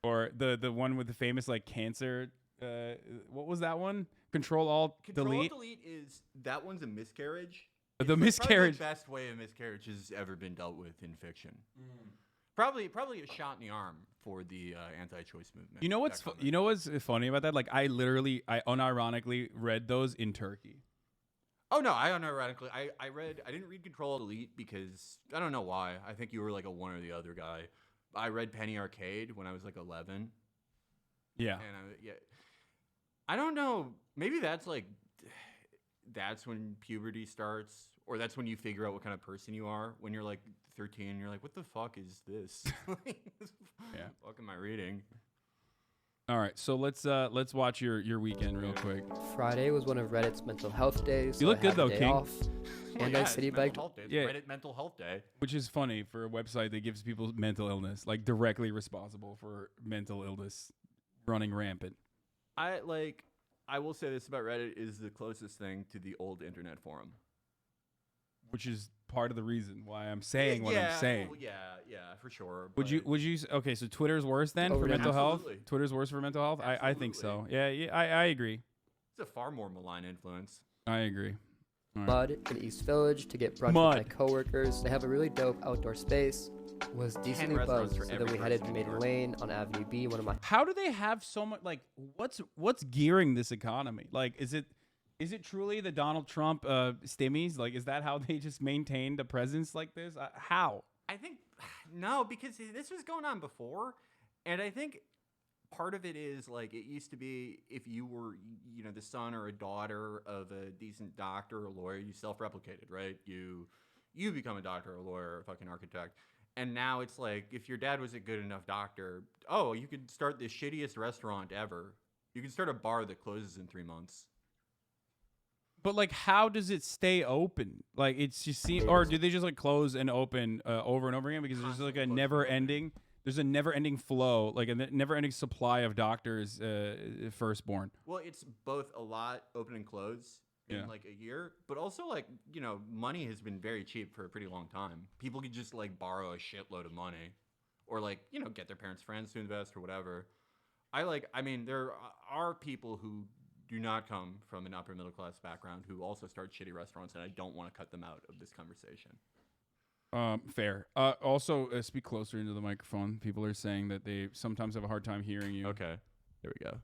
Or the one with the famous like cancer. What was that one? Control Alt Delete. Control Delete is that one's a miscarriage. The It's miscarriage. probably the best way a miscarriage has ever been dealt with in fiction. Probably a shot in the arm for the anti-choice movement. You know what's funny about that? Like I unironically read those in Turkey. Oh no, I didn't read Control Delete because I don't know why. I think you were like a one or the other guy. I read Penny Arcade when I was like 11. Yeah. And I don't know. Maybe that's when puberty starts, or that's when you figure out what kind of person you are. When you're like 13, you're like, what the fuck is this? Yeah. What am I reading? All right, so let's watch your weekend real quick. Friday was one of Reddit's mental health days. You look good though, King. And I city biked. Yeah. Reddit Mental Health Day. Which is funny for a website that gives people mental illness, like directly responsible for mental illness running rampant. I will say this about Reddit is the closest thing to the old internet forum. Which is part of the reason why I'm saying what I'm saying. Well, yeah, for sure. Would you okay, so Twitter's worse then for mental health? Twitter's worse for mental health? I think so. Yeah, I agree. It's a far more malign influence. I agree. Right. Mud in East Village to get brunch with my coworkers. They have a really dope outdoor space. Was decently buzzed, so then we headed to Maiden Lane on Avenue B. One of my. How do they have so much? Like, what's gearing this economy? Like, is it truly the Donald Trump stimmies? Like, is that how they just maintained a presence like this? How? I think no, because this was going on before, and I think part of it is like it used to be if you were the son or a daughter of a decent doctor or lawyer, you self-replicated, right? You become a doctor or a lawyer or a fucking architect. And now it's like if your dad was a good enough doctor, you could start the shittiest restaurant ever. You can start a bar that closes in 3 months. But like, how does it stay open? Like, it's just or do they just like close and open over and over again because there's like a never-ending. There's a never-ending flow, like a never-ending supply of doctors firstborn. Well, it's both a lot open and close in like a year, but also like money has been very cheap for a pretty long time. People could just like borrow a shitload of money, or like get their parents' friends to invest or whatever. I mean, there are people who do not come from an upper middle class background who also start shitty restaurants, and I don't want to cut them out of this conversation. Fair. Also, speak closer into the microphone. People are saying that they sometimes have a hard time hearing you. Okay, there we go.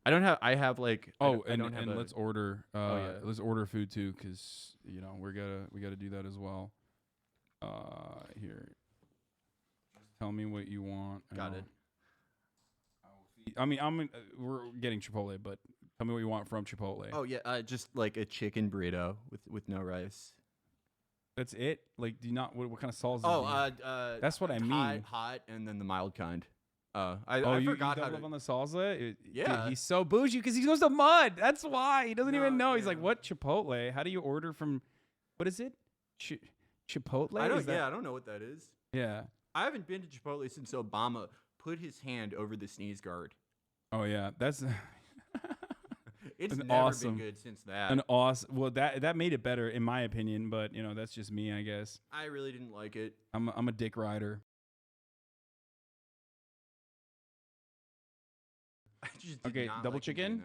I have like. Let's order. Let's order food too, because we gotta do that as well. Here. Just tell me what you want. Got it. I mean, we're getting Chipotle, but tell me what you want from Chipotle. Oh yeah, just like a chicken burrito with no rice. That's it? Like, do you not? What kind of sauce? That's what I mean. Hot, and then the mild kind. I you forgot how double to. up on the salsa. Yeah, dude, he's so bougie because he goes to Mud. That's why he doesn't even know. Yeah. He's like, what Chipotle? How do you order from? What is it? Chipotle? I don't know what that is. Yeah, I haven't been to Chipotle since Obama put his hand over the sneeze guard. Oh yeah, that's. It's never awesome. been good since that. An awesome. Well, that made it better in my opinion, but that's just me, I guess. I really didn't like it. I'm a dick rider. I just okay, double chicken?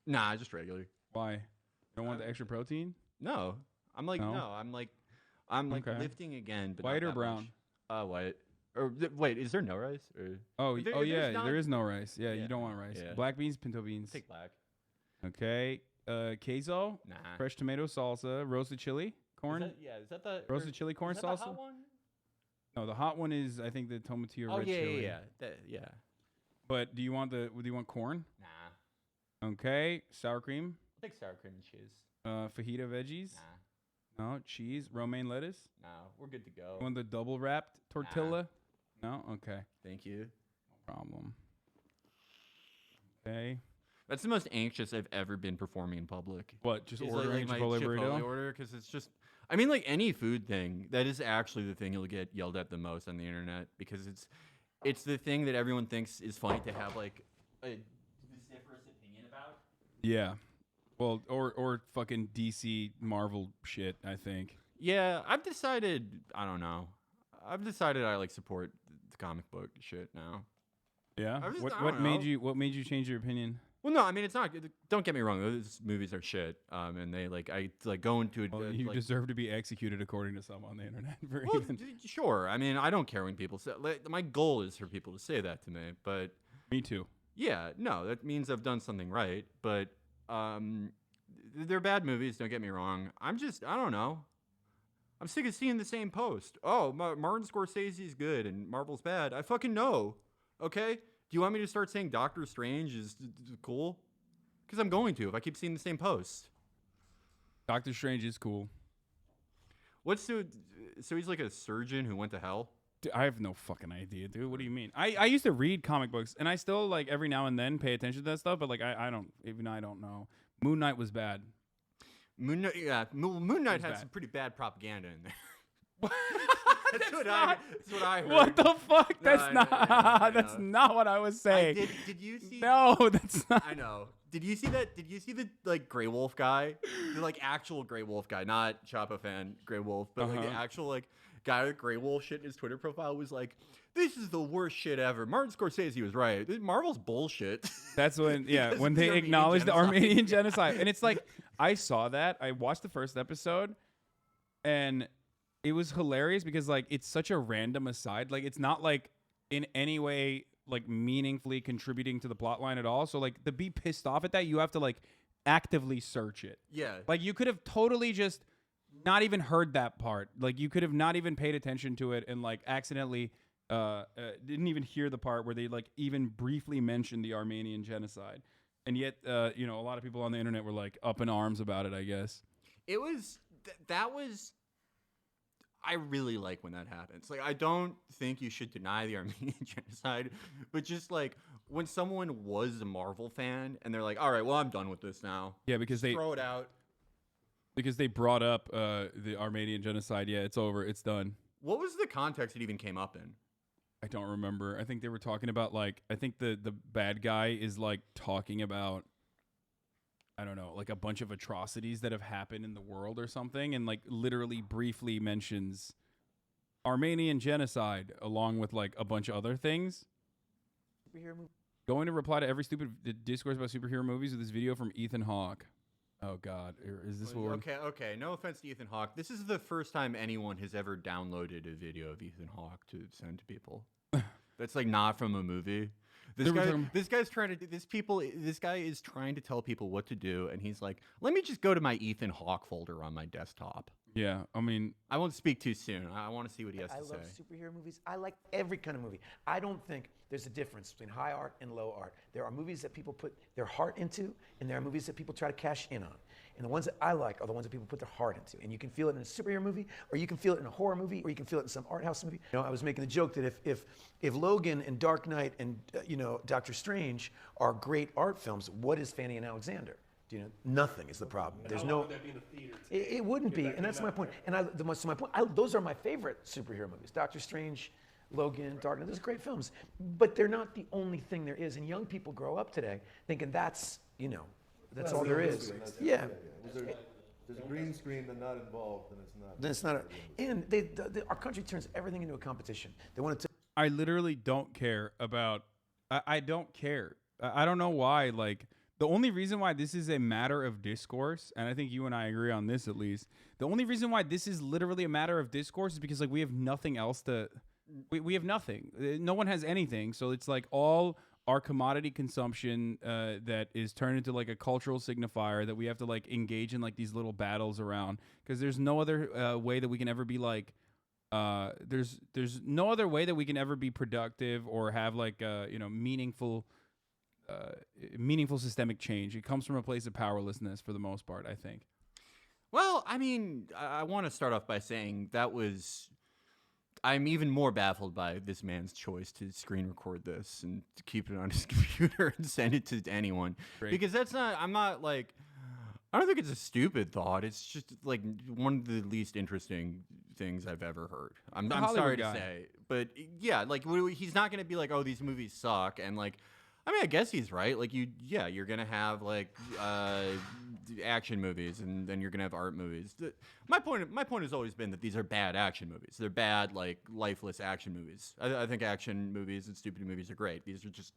Nah, just regular. Why? You don't want the extra protein? No, I'm like Okay. lifting again. But white not or that brown? Much. White. Or wait, is there no rice? Or There is no rice. Yeah, you don't want rice. Yeah. Black beans, pinto beans. Take black. Okay. Queso. Nah. Fresh tomato salsa. Roasted chili corn. Is that the roasted chili corn salsa? The hot one? No, the hot one is I think the tomatillo red chili. Yeah. But do you want corn? Nah. Okay. Sour cream. I'll take sour cream and cheese. Fajita veggies. Nah. No. Cheese. Romaine lettuce. No, we're good to go. You want the double wrapped tortilla? No. Okay. Thank you. No problem. Okay. That's the most anxious I've ever been performing in public. What? Just It's ordering my Chipotle burrito? order, because it's just. I mean, like any food thing, that is actually the thing you'll get yelled at the most on the internet, because it's the thing that everyone thinks is funny to have like a vociferous opinion about. Yeah. Well, or fucking DC Marvel shit, I think. Yeah, I've decided I like support the comic book shit now. Yeah. I What don't made know. you change your opinion? Well, no, I mean it's not. Don't get me wrong; those movies are shit. And they I go into it. Well, you deserve to be executed, according to some on the internet. For Well, even. sure. I mean, I don't care when people say. My goal is for people to say that to me, but Me too. yeah, no, that means I've done something right. But they're bad movies. Don't get me wrong. I don't know. I'm sick of seeing the same post. Oh, Martin Scorsese's good and Marvel's bad. I fucking know. Okay. Do you want me to start saying Doctor Strange is cool? Because I'm going to if I keep seeing the same posts. Doctor Strange is cool. So he's like a surgeon who went to hell? Dude, I have no fucking idea, dude. What do you mean? I used to read comic books, and I still like every now and then pay attention to that stuff. But like I don't know. Moon Knight was bad. Moon Knight has bad. some pretty bad propaganda in there. That's what I heard. What the fuck? That's I not. know, I That's know. not what I was saying. Did you see? No, that's not. I know. Did you see that? Did you see the like Grey Wolf guy, the like actual Grey Wolf guy, not Choppa fan Grey Wolf, but like the actual like guy with Grey Wolf shit in his Twitter profile was like, "This is the worst shit ever." Martin Scorsese was right. Marvel's bullshit. That's when, yeah, Because when of the they Armenian acknowledged the genocide. Armenian genocide. And it's like, I saw that. I watched the first episode, and it was hilarious because, like, it's such a random aside. Like, it's not, like, in any way, like, meaningfully contributing to the plot line at all. So, like, to be pissed off at that, you have to, like, actively search it. Yeah. Like, you could have totally just not even heard that part. Like, you could have not even paid attention to it and, like, accidentally didn't even hear the part where they, like, even briefly mentioned the Armenian genocide. And yet, you know, a lot of people on the internet were, like, up in arms about it, I guess. It was that was. I really like when that happens. Like, I don't think you should deny the Armenian genocide, but just like when someone was a Marvel fan and they're like, "All right, well, I'm done with this now." Yeah, because Just throw it out. Because they brought up the Armenian genocide. Yeah, it's over. It's done. What was the context it even came up in? I don't remember. I think they were talking about, like, I think the bad guy is, like, talking about, I don't know, like a bunch of atrocities that have happened in the world or something, and, like, literally briefly mentions Armenian genocide along with, like, a bunch of other things. Going to reply to every stupid discourse about superhero movies with this video from Ethan Hawke. Oh, God. Is this what we're... Okay. No offense to Ethan Hawke. This is the first time anyone has ever downloaded a video of Ethan Hawke to send to people. That's like not from a movie. This guy is trying to tell people what to do, and he's like, let me just go to my Ethan Hawke folder on my desktop. Yeah, I mean... I won't speak too soon. I want to see what he has to say. I love superhero movies. I like every kind of movie. I don't think there's a difference between high art and low art. There are movies that people put their heart into, and there are movies that people try to cash in on. And the ones that I like are the ones that people put their heart into. And you can feel it in a superhero movie, or you can feel it in a horror movie, or you can feel it in some art house movie. You know, I was making the joke that if Logan and Dark Knight and Doctor Strange are great art films, what is Fanny and Alexander? You know, nothing is the problem. There's no. Would that be in the theater? It wouldn't be, and that's my point. And my point. Those are my favorite superhero movies: Doctor Strange, Logan, Dark Knight. Those are great films, but they're not the only thing there is. And young people grow up today thinking that's all there is. Yeah. There's a green screen that's not involved, and it's not. Then it's not. And our country turns everything into a competition. They want to. I literally don't care about. I don't care. I don't know why. Like, the only reason why this is a matter of discourse, and I think you and I agree on this at least, the only reason why this is literally a matter of discourse is because, like, we have nothing else to. We have nothing. No one has anything. So it's like all our commodity consumption that is turned into like a cultural signifier that we have to like engage in like these little battles around, because there's no other way that we can ever be like. There's no other way that we can ever be productive or have like meaningful systemic change. It comes from a place of powerlessness for the most part, I think. Well, I mean, I want to start off by saying I'm even more baffled by this man's choice to screen record this and to keep it on his computer and send it to anyone. Great. Because I don't think it's a stupid thought. It's just like one of the least interesting things I've ever heard. I'm sorry to say, but yeah, like he's not going to be like, oh, these movies suck, and like I mean, I guess he's right. Like you're gonna have like action movies, and then you're gonna have art movies. My point has always been that these are bad action movies. They're bad, like lifeless action movies. I think action movies and stupid movies are great. These are just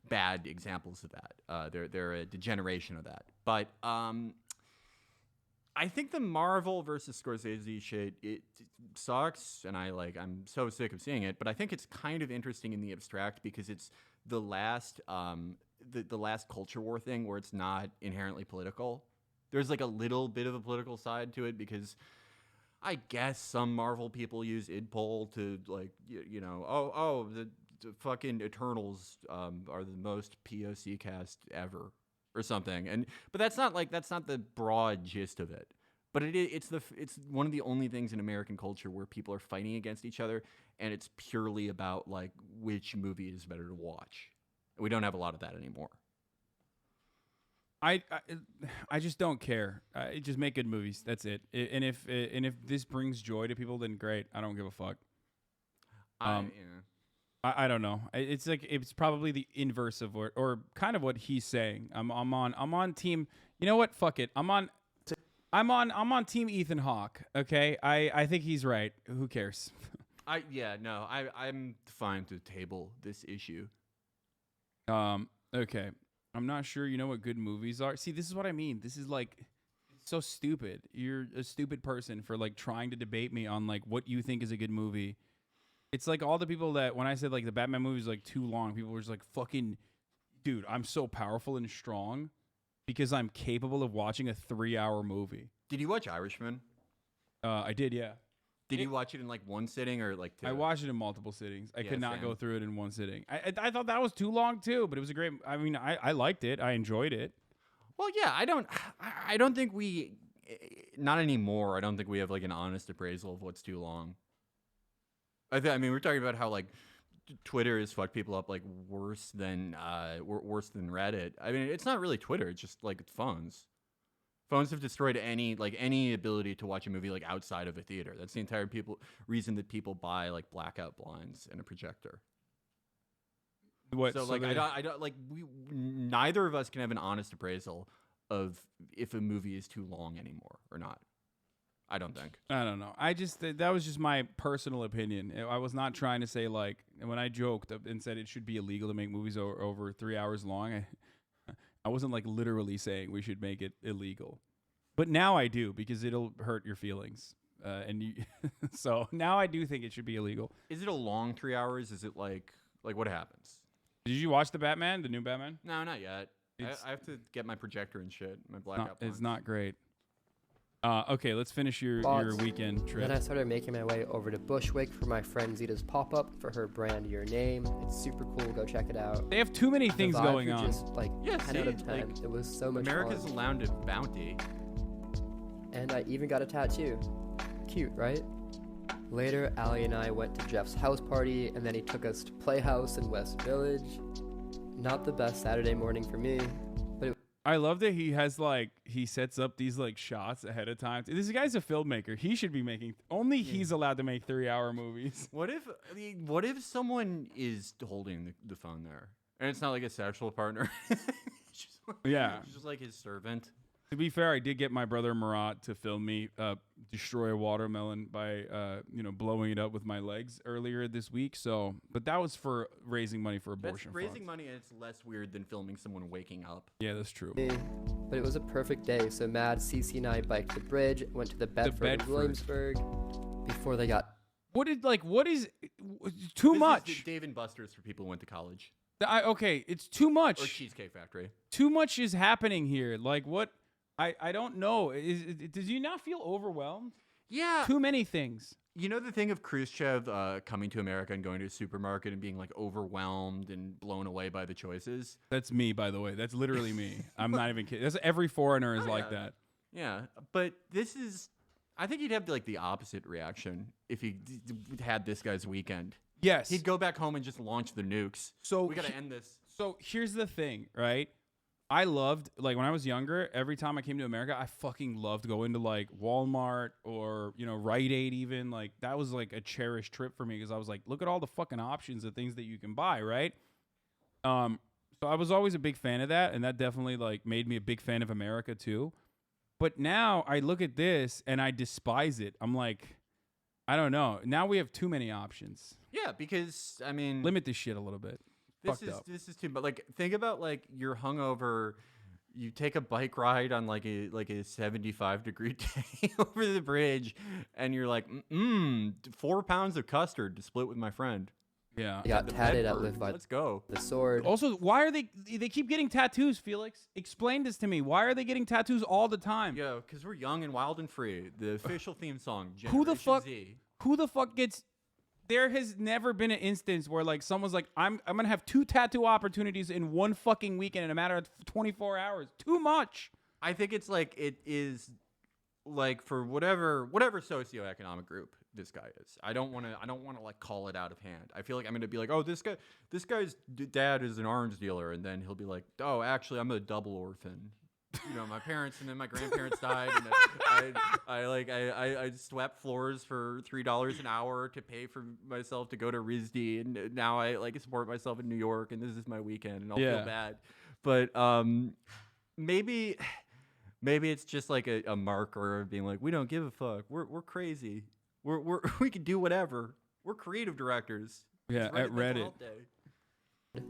bad examples of that. They're a degeneration of that. But I think the Marvel versus Scorsese shit, it sucks, and I'm so sick of seeing it. But I think it's kind of interesting in the abstract because it's the last the last culture war thing where it's not inherently political. There's like a little bit of a political side to it because I guess some Marvel people use idpol to like the fucking Eternals are the most POC cast ever or something, but that's not the broad gist of it. But it's one of the only things in American culture where people are fighting against each other, and it's purely about like which movie is better to watch. We don't have a lot of that anymore. I just don't care. Just make good movies. That's it. And if this brings joy to people, then great. I don't give a fuck. I don't know. It's like it's probably the inverse of what, or kind of what he's saying. I'm on team. You know what? Fuck it. I'm on team Ethan Hawke. Okay. I think he's right. Who cares? I'm fine to table this issue. Okay. I'm not sure you know what good movies are. See, this is what I mean. This is like it's so stupid. You're a stupid person for like trying to debate me on like what you think is a good movie. It's like all the people that when I said like the Batman movie is like too long, people were just like, fucking dude, I'm so powerful and strong because I'm capable of watching a 3-hour movie. Did you watch Irishman? I did, yeah. Did you watch it in like one sitting or like two? I watched it in multiple sittings. I could not go through it in one sitting. I thought that was too long too, but it was a great. I mean, I liked it. I enjoyed it. Well, yeah, I don't think not anymore. I don't think we have like an honest appraisal of what's too long. I mean, we're talking about how like Twitter has fucked people up like worse than Reddit. I mean, it's not really Twitter. It's just like phones. Phones have destroyed any ability to watch a movie like outside of a theater. That's the entire reason that people buy like blackout blinds and a projector. What? So like I don't like neither of us can have an honest appraisal of if a movie is too long anymore or not. I don't think. I don't know. That was just my personal opinion. I was not trying to say like when I joked and said it should be illegal to make movies over 3 hours long. I wasn't like literally saying we should make it illegal, but now I do because it'll hurt your feelings. So now I do think it should be illegal. Is it a long 3 hours? Is it like what happens? Did you watch the new Batman? No, not yet. I have to get my projector and shit. My blackout. It's not great. Okay, let's finish your weekend trip. Then I started making my way over to Bushwick for my friend Zita's pop-up for her brand Your Name. It's super cool. Go check it out. They have too many things going on. Just like 10 out of 10. Like, it was so much America's fun. Land of Bounty. And I even got a tattoo. Cute, right? Later, Allie and I went to Jeff's house party, and then he took us to Playhouse in West Village. Not the best Saturday morning for me. I love that he sets up these like shots ahead of time. This guy's a filmmaker. He should be making he's allowed to make 3-hour movies. What if someone is holding the phone there and it's not like a sexual partner? It's just like his servant. To be fair, I did get my brother Murat to film me destroy a watermelon by blowing it up with my legs earlier this week. So, but that was for raising money for abortion. That's raising money, and it's less weird than filming someone waking up. Yeah, that's true. But it was a perfect day. So Mad, Cece, and I biked the bridge, went to the Bedford. Williamsburg before they got. What is too much? Is Dave and Buster's for people who went to college. Okay, it's too much. Or Cheesecake Factory. Too much is happening here. Like what? I don't know. Does you not feel overwhelmed? Yeah. Too many things. You know the thing of Khrushchev coming to America and going to a supermarket and being like overwhelmed and blown away by the choices? That's me, by the way. That's literally me. I'm not even kidding. That's every foreigner is like that. Yeah, but this is... I think he'd have like the opposite reaction if he had this guy's weekend. Yes. He'd go back home and just launch the nukes. So we got to end this. So here's the thing, right? I loved, like, when I was younger, every time I came to America, I fucking loved going to, like, Walmart or, Rite Aid even. Like, that was, like, a cherished trip for me because I was like, look at all the fucking options of things that you can buy, right? So I was always a big fan of that, and that definitely like made me a big fan of America too. But now I look at this and I despise it. I'm like, I don't know. Now we have too many options. Yeah, because I mean, Limit this shit a little bit. Fucked up. This is too. But like, think about like you're hungover. You take a bike ride on like a 75-degree day over the bridge, and you're like, 4 pounds of custard to split with my friend. Yeah. He got The tatted at Bedford. Live by Let's go. the Sword. Also, why are they keep getting tattoos, Felix? Explain this to me. Why are they getting tattoos all the time? Yo, because we're young and wild and free. The official theme song. Who the Generation fuck? Z. Who the fuck gets? There has never been an instance where like someone's like, I'm gonna have 2 tattoo opportunities in one fucking weekend in a matter of 24 hours. Too much. I think it's like it is like for whatever socioeconomic group this guy is. I don't want to like call it out of hand. I feel like I'm going to be like, "Oh, this guy's dad is an orange dealer," and then he'll be like, "Oh, actually I'm a double orphan." You know, my parents and then my grandparents died, and I swept floors for $3 an hour to pay for myself to go to RISD, and now I like support myself in New York, and this is my weekend, and I'll feel bad. But maybe it's just like a marker of being like, we don't give a fuck. We're crazy. We can do whatever. We're creative directors. Yeah, It's at Reddit. all day.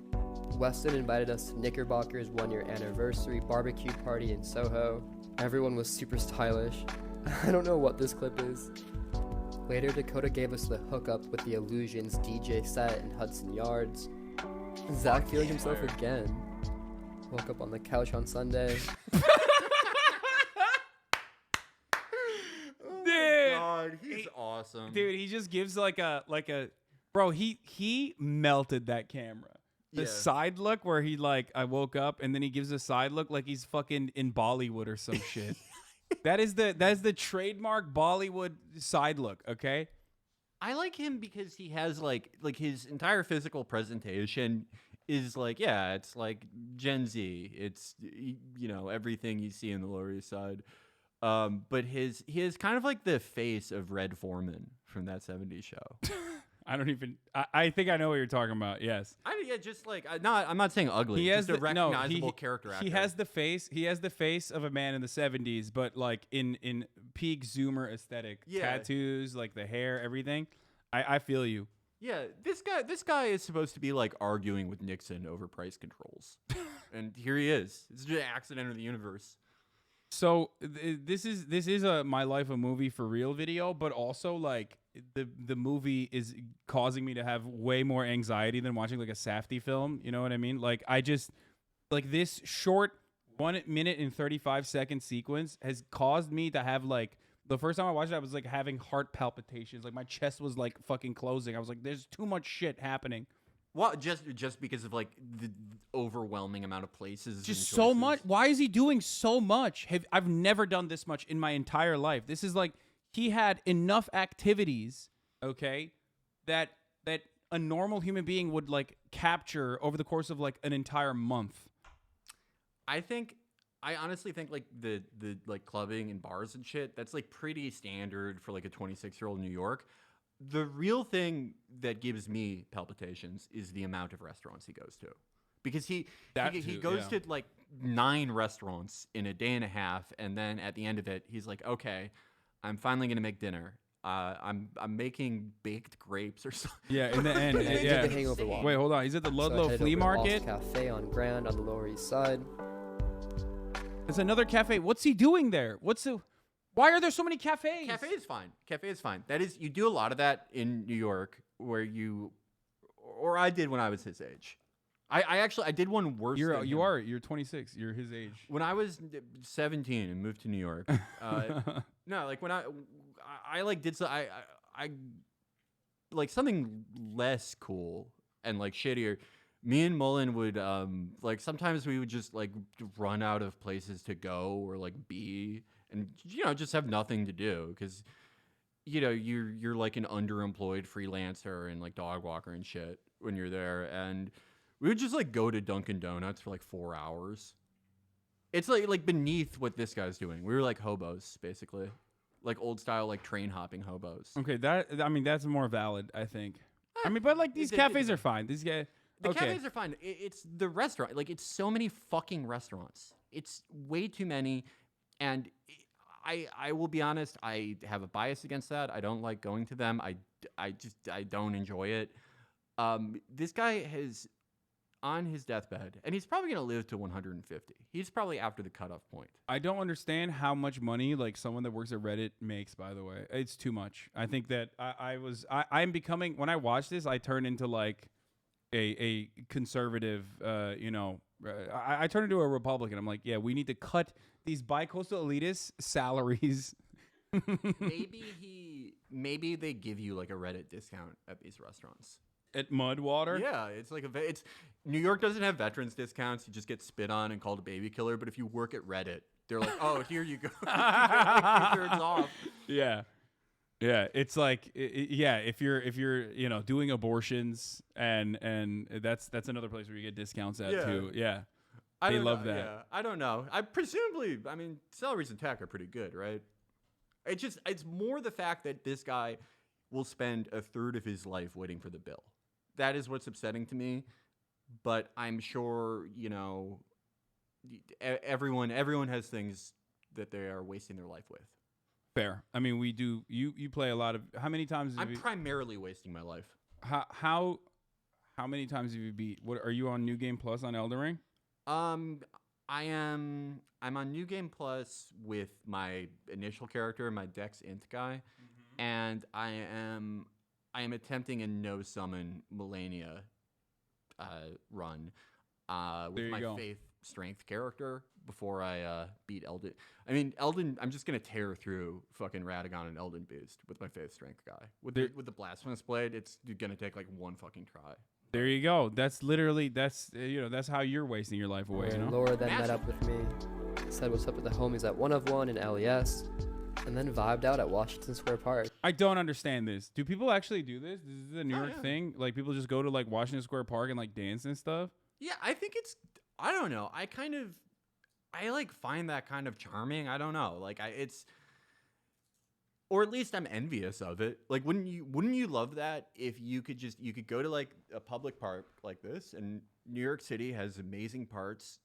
Weston invited us to Knickerbocker's 1-year anniversary barbecue party in Soho. Everyone was super stylish. I don't know what this clip is. Later, Dakota gave us the hookup with the Illusions DJ set in Hudson Yards. Zach feeling himself again. Woke up on the couch on Sunday. God, he's awesome. Dude, he just gives like a bro, he melted that camera. The Yeah. side look where he like, I woke up and then he gives a side look like he's fucking in Bollywood or some shit. That is the trademark Bollywood side look, okay? I like him because he has like his entire physical presentation is like, yeah, it's like Gen Z. It's everything you see in the Lower East Side. But he is kind of like the face of Red Foreman from that 70s show. I think I know what you're talking about. Yes. Just like I'm not saying ugly. He has just a the- no, recognizable character actor. He has the face of a man in the 70s, but like in peak Zoomer aesthetic. Yeah. Tattoos, like the hair, everything. I feel you. Yeah, this guy is supposed to be like arguing with Nixon over price controls, and here he is. It's just an accident of the universe. So this is a My Life a Movie for real video, but also like the movie is causing me to have way more anxiety than watching like a Safdie film. You know what I mean? Like I just like this short 1 minute and 35-second sequence has caused me to have like the first time I watched it, I was like having heart palpitations. Like my chest was like fucking closing. I was like, there's too much shit happening. Well, just because of like the overwhelming amount of places. Just and so choices. much. Why is he doing so much? I've never done this much in my entire life. This is like he had enough activities, okay, that a normal human being would like capture over the course of like an entire month. I honestly think like the like clubbing and bars and shit, that's like pretty standard for like a 26-year-old in New York. The real thing that gives me palpitations is the amount of restaurants he goes to. Because he goes to like 9 restaurants in a day and a half, and then at the end of it, he's like, okay, I'm finally gonna make dinner. I'm making baked grapes or something. Yeah, in the end. And I yeah. did the Hangover walk. Wait, hold on. He's at the So I Ludlow headed Flea over to Market. Lost Cafe on Grand on the Lower East Side. There's another cafe. What's he doing there? Why are there so many cafes? Cafe is fine. Cafe is fine. That is, you do a lot of that in New York, where or I did when I was his age. I did one worse. You're than him. You're 26. You're his age. When I was 17 and moved to New York, no, like when I like did so I like something less cool and like shittier. Me and Mullen would like sometimes we would just like run out of places to go or like be, and just have nothing to do because you're like an underemployed freelancer and like dog walker and shit when you're there, and we would just like go to Dunkin' Donuts for like 4 hours. It's like beneath what this guy's doing. We were like hobos basically, like old style like train hopping hobos. Okay, that's more valid, I think. I mean, but like these it- cafes are fine. These guys, The Okay. cafes are fine. It's the restaurant. Like, it's so many fucking restaurants. It's way too many. And I will be honest, I have a bias against that. I don't like going to them. I don't enjoy it. This guy has, on his deathbed, and he's probably going to live to 150. He's probably after the cutoff point. I don't understand how much money like someone that works at Reddit makes. By the way, it's too much. I think that I'm becoming, when I watch this, I turn into like a conservative. I turn into a Republican. I'm like, yeah, we need to cut these bi-coastal elitists' salaries. Maybe they give you like a Reddit discount at these restaurants. At Mudwater? Yeah, it's like it's New York doesn't have veterans discounts. You just get spit on and called a baby killer. But if you work at Reddit, they're like, oh, here you go. You get like 2/3 off. Yeah. Yeah, it's like yeah, if you're doing abortions and that's another place where you get discounts at too. Yeah. They love that. Yeah, I don't know. I mean, salaries in tech are pretty good, right? It's more the fact that this guy will spend a third of his life waiting for the bill. That is what's upsetting to me. But I'm sure, everyone has things that they are wasting their life with. Fair. I mean, we do. You play a lot of. How many times? I'm primarily wasting my life. How many times have you beat? What are you on New Game Plus on Elden Ring? I'm on New Game Plus with my initial character, my Dex Int guy, and I am attempting a no summon Melania run with my faith strength character before I beat Elden. I mean, Elden. I'm just gonna tear through fucking Radagon and Elden Boost with my faith strength guy. With the blasphemous blade, it's gonna take like one fucking try. There you go. That's literally that's how you're wasting your life away. Laura then met up with me, said what's up with the homies at 1 of 1 in LES, and then vibed out at Washington Square Park. I don't understand this. Do people actually do this? This is a New York thing. Like people just go to like Washington Square Park and like dance and stuff. Yeah, I think it's. I don't know. I like find that kind of charming. I don't know. Like or at least I'm envious of it. Like, wouldn't you love that if you could go to like a public park like this? And New York City has amazing parks,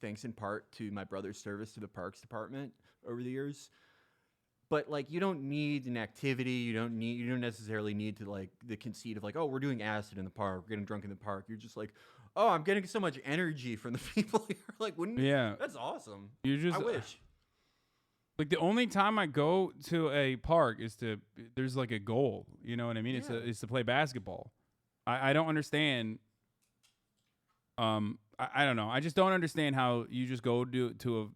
thanks in part to my brother's service to the parks department over the years. But like, you don't need an activity. You don't necessarily need to like the conceit of like, oh, we're doing acid in the park, we're getting drunk in the park. You're just like, oh, I'm getting so much energy from the people here. Like, wouldn't you? Yeah, that's awesome. I wish. Like the only time I go to a park is there's like a goal, you know what I mean? Yeah. It's to play basketball. I don't understand. I don't know. I just don't understand how you just go to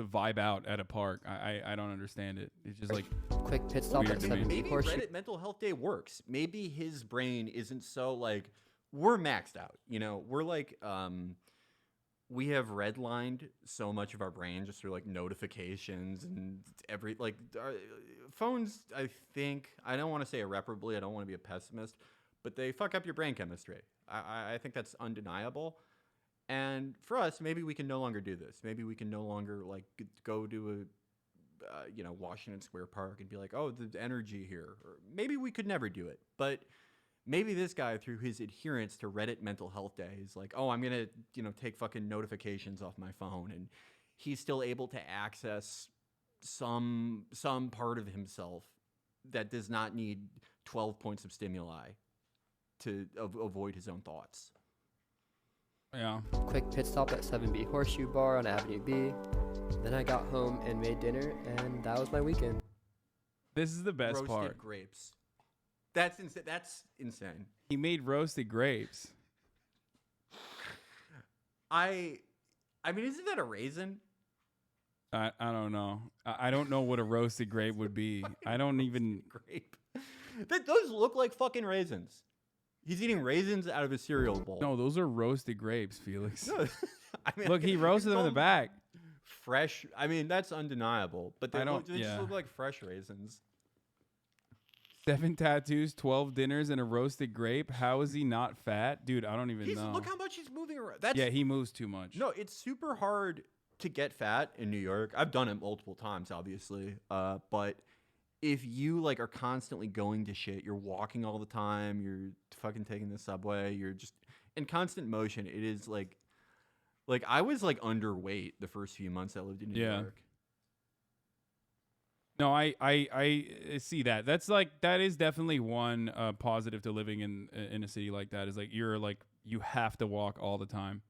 vibe out at a park. I don't understand it. It's just like Quick pit stop weird at to me. 7 Maybe Horseshoe. Reddit Mental Health Day works. Maybe his brain isn't so like we're maxed out. We're like we have redlined so much of our brain just through like notifications and our phones. I think I don't want to say irreparably. I don't want to be a pessimist, but they fuck up your brain chemistry. I think that's undeniable. And for us, maybe we can no longer do this. Maybe we can no longer like go to a Washington Square Park and be like, oh, the energy here. Or maybe we could never do it, but maybe this guy, through his adherence to Reddit Mental Health Day, is like, oh, I'm gonna take fucking notifications off my phone, and he's still able to access some part of himself that does not need 12 points of stimuli to avoid his own thoughts. yeah. Quick pit stop at 7B Horseshoe Bar on Avenue B. Then I got home and made dinner, and that was my weekend. This is the best Roasted part. grapes. That's insane. He made roasted grapes. I mean, isn't that a raisin? I don't know. I don't know what a roasted grape would be. I don't even. Grape. Those look like fucking raisins. He's eating raisins out of a cereal bowl. No, those are roasted grapes, Felix. No, I mean, Look, he roasted them in the back. Fresh. I mean, that's undeniable. But they just yeah. look like fresh raisins. 7 tattoos, 12 dinners, and a roasted grape. How is he not fat? Dude, I don't even know. Look how much he's moving around. Yeah, he moves too much. No, it's super hard to get fat in New York. I've done it multiple times, obviously. But if you like are constantly going to shit, you're walking all the time, you're fucking taking the subway, in constant motion. It is like I was like underweight the first few months I lived in New York. No, I see that. That's that is definitely one positive to living in a city like that is like you have to walk all the time.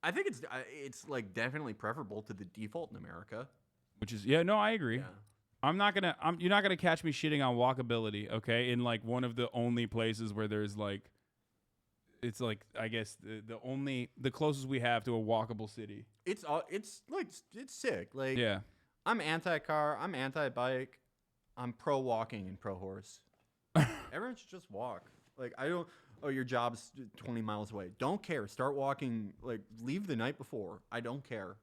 I think it's like definitely preferable to the default in America. Which is no, I agree. Yeah. You're not gonna catch me shitting on walkability, okay? In like one of the only places where there's like, it's like I guess the closest we have to a walkable city. It's sick. Like Yeah. I'm anti-car. I'm anti-bike. I'm pro-walking and pro-horse. Everyone should just walk. Like I don't. Oh, your job's 20 miles away. Don't care. Start walking. Like leave the night before. I don't care.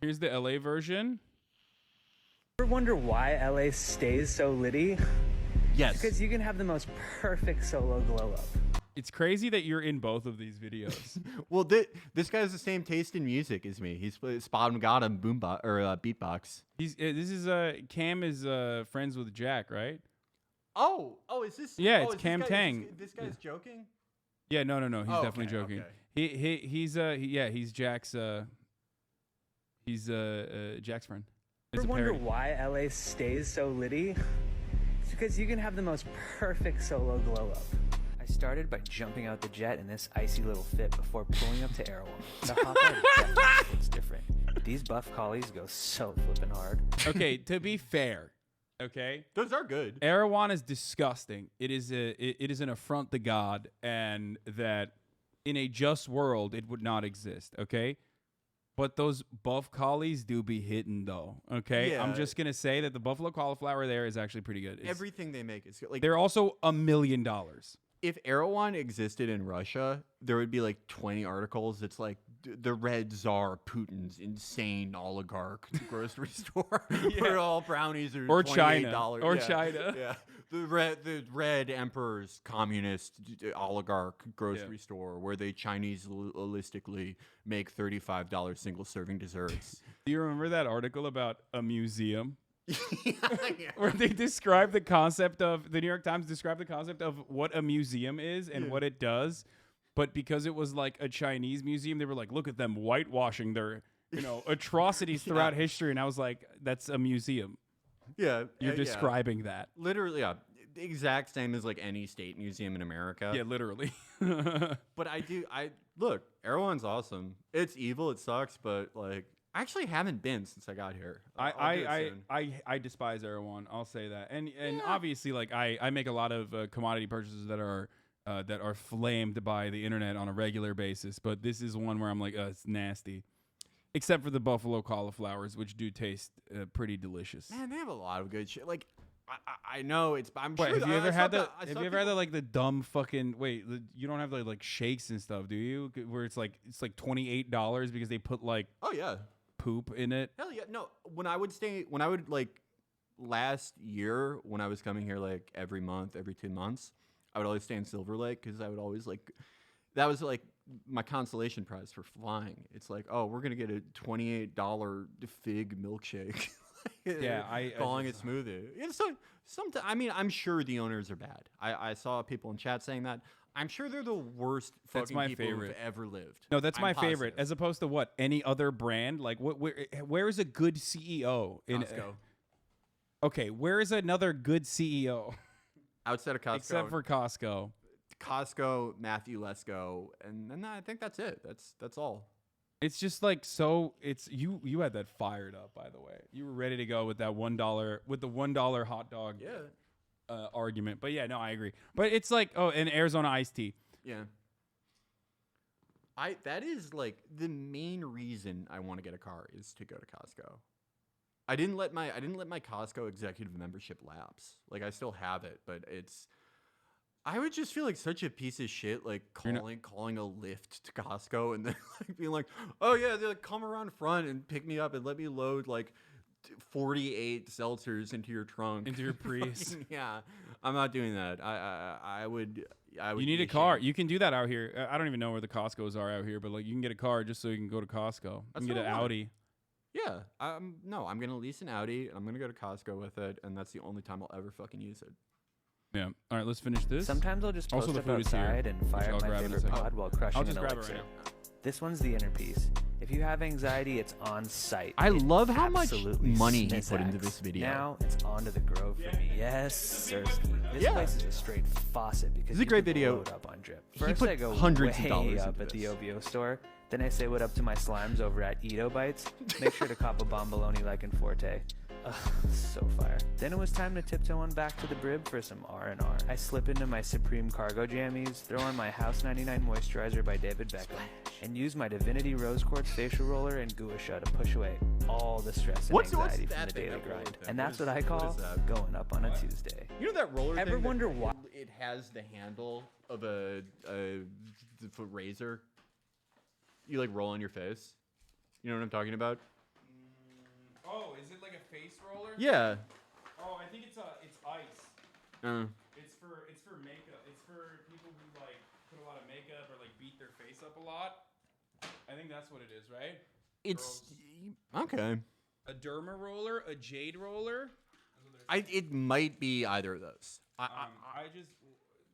Here's the LA version. Ever wonder why LA stays so litty? Yes. Because you can have the most perfect solo glow up. It's crazy that you're in both of these videos. Well, this guy has the same taste in music as me. He's spot got him beatbox. Cam is friends with Jack, right? Oh, is this? Yeah, oh, it's Cam Tang. This guy's joking. Yeah, no. He's Oh, definitely okay, joking. okay. He's Jack's Jack's friend. It's Ever a wonder parody. why LA stays so litty? It's because you can have the most perfect solo glow up. I started by jumping out the jet in this icy little fit before pulling up to Erewhon. The hot rod definitely looks different. These buff collies go so flippin' hard. Okay, to be fair, okay, Those are good. Erewhon is disgusting. It is an affront to God, and that in a just world it would not exist. Okay, but those buff collies do be hitting though. Okay, Yeah. I'm just gonna say that the buffalo cauliflower there is actually pretty good. Everything they make is good. Like They're also $1 million. if Erewhon existed in Russia, there would be like 20 articles. It's like the Red Tsar Putin's insane oligarch grocery store where all brownies are Or $28. China. Or Yeah. China. Yeah, the Red Emperor's communist oligarch grocery store where they Chinese-listically make $35 single serving desserts. Do you remember that article about a museum? Yeah. Where they describe the concept of the New York Times described the concept of what a museum is and what it does, but because it was like a Chinese museum, they were like, look at them whitewashing their atrocities throughout history, and I was like, that's a museum. Yeah, You're describing that. literally, yeah, the exact same as like any state museum in America. Yeah, literally. But I look, Erewhon's awesome. It's evil, it sucks, but like I actually haven't been since I got here. I'll do it soon. I despise Erewhon. I'll say that, and obviously, like I make a lot of commodity purchases that are flamed by the internet on a regular basis. But this is one where I'm like, it's nasty. Except for the buffalo cauliflowers, which do taste pretty delicious. Man, they have a lot of good shit. Like I know it's. I'm Wait, sure. have you ever had the? I Have saw you ever had people- the, like the dumb fucking? Wait, you don't have like shakes and stuff, do you? Where it's like $28 because they put like Oh yeah. poop in it. Hell yeah. No, when I would like last year when I was coming here like every month, every 2 months, I would always stay in Silver Lake because I would always like that was like my consolation prize for flying. It's like, oh, we're gonna get a $28 fig milkshake. Yeah, I calling it smoothie. It's so sometimes. I mean, I'm sure the owners are bad. I saw people in chat saying that. I'm sure they're the worst That's fucking my people favorite. who've ever lived. No, that's I'm my favorite. positive. As opposed to what any other brand? Like where is a good CEO in? Costco. Okay, where is another good CEO Outside of Costco, except for Costco? Costco, Matthew Lesko, and then I think that's it. That's all. It's just like so. It's you had that fired up, by the way. You were ready to go with that $1 with the $1 hot dog argument. But yeah, no, I agree. But it's like and Arizona iced tea. Yeah. That is like the main reason I want to get a car is to go to Costco. I didn't let my Costco executive membership lapse. Like I still have it, but I would just feel like such a piece of shit, like calling a lift to Costco and then like being like, oh yeah, they're like, come around front and pick me up and let me load like 48 seltzers into your trunk, Into your Prius. Yeah, I'm not doing that. I would. You need a car. You can do that out here. I don't even know where the Costco's are out here, but like you can get a car just so you can go to Costco. You That's can get what an I want. Audi. Yeah, I'm gonna lease an Audi. And I'm gonna go to Costco with it, and that's the only time I'll ever fucking use it. Yeah. All right, let's finish this. Sometimes I'll just Also, post the up food is here, outside and which fire I'll up my grab in a favorite second. pod while crushing I'll just an grab it elixir. right now. This one's the inner piece. If you have anxiety, it's on site. I It love how much absolutely money he put snizzacks. into this video. Now it's on to the Grove for me. Yes, Sirski. This Yeah. place is a straight faucet because It's a you great can video. load up on drip. He First put I go hundreds of way dollars up into at the this. OVO store. Then I say what up to my slimes over at Edo Bites. Make sure to cop a bomboloni like in Forte. Ugh, so fire. Then it was time to tiptoe on back to the Brib for some R&R. I slip into my Supreme Cargo jammies, throw on my House 99 moisturizer by David Beckham, and use my Divinity Rose Quartz facial roller and gua sha to push away all the stress and What's anxiety from that the thing, daily that roller grind. thing? And What that's is- what I what call is that? going up on a Tuesday. You know that roller Ever thing that wonder why- it has the handle of a razor? You like roll on your face. You know what I'm talking about? Oh, is it like a face roller? Yeah. Oh, I think it's ice. It's for makeup. It's for people who like put a lot of makeup or like beat their face up a lot. I think that's what it is, right? It's okay. A derma roller, a jade roller. It might be either of those.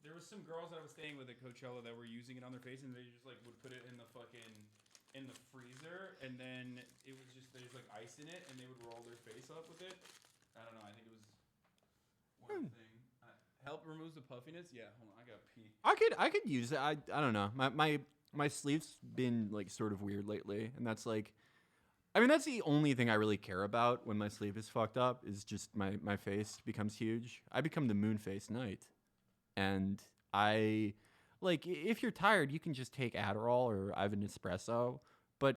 There was some girls that I was staying with at Coachella that were using it on their face, and they just like would put it in the freezer, and then it was just there's like ice in it, and they would roll their face up with it. I don't know. I think it was one thing. Help removes the puffiness. Yeah, hold on. I got pee. I could use it. I don't know. My sleeve's been like sort of weird lately, and that's like, I mean, that's the only thing I really care about when my sleeve is fucked up is just my face becomes huge. I become the moon face knight, and I like if you're tired, you can just take Adderall or I have an espresso.